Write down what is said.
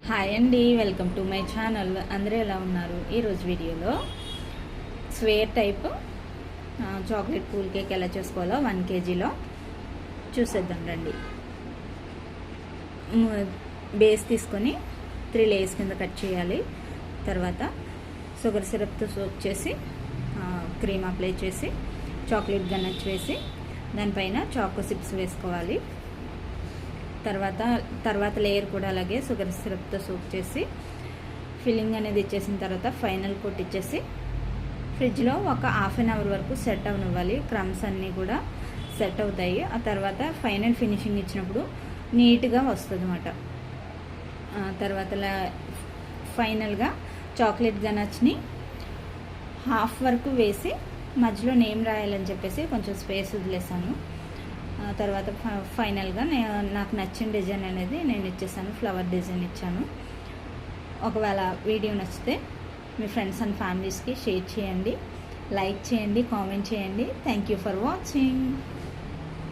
Hi అండి, welcome to my channel. అందరూ ఎలా ఉన్నారు? ఈరోజు వీడియోలో square type chocolate cool cake ఎలా చేసుకోవాలో 1 kgలో చూసేద్దాం రండి. బేస్ తీసుకొని 3 లేయర్స్ కింద కట్ చేయాలి. తర్వాత షుగర్ సిరప్తో సోక్ చేసి క్రీమ్ అప్లై చేసి చాక్లెట్ గనచ్ వేసి దానిపైన చాకో చిప్స్ వేసుకోవాలి. తర్వాత లేయర్ కూడా అలాగే షుగర్ సిరప్తో సోక్ చేసి ఫిల్లింగ్ అనేది ఇచ్చేసిన తర్వాత ఫైనల్ కోట్ ఇచ్చేసి ఫ్రిడ్జ్లో ఒక ½ an hour వరకు సెట్ అవనివ్వాలి. క్రమ్స్ అన్నీ కూడా సెట్ అవుతాయి. ఆ తర్వాత ఫైనల్ ఫినిషింగ్ ఇచ్చినప్పుడు నీట్గా వస్తుంది అన్నమాట. తర్వాత ఫైనల్గా చాక్లెట్ గనచ్ని హాఫ్ వరకు వేసి మధ్యలో నేమ్ రాయాలని చెప్పేసి కొంచెం స్పేస్ వదిలేసాను. తర్వాత ఫైనల్గా నాకు నచ్చిన డిజైన్ అనేది నేను ఇచ్చేసాను, ఫ్లవర్ డిజైన్ ఇచ్చాను. ఒకవేళ వీడియో నచ్చితే మీ ఫ్రెండ్స్ అండ్ ఫ్యామిలీస్కి షేర్ చేయండి, లైక్ చేయండి, కామెంట్ చేయండి. Thank you for watching.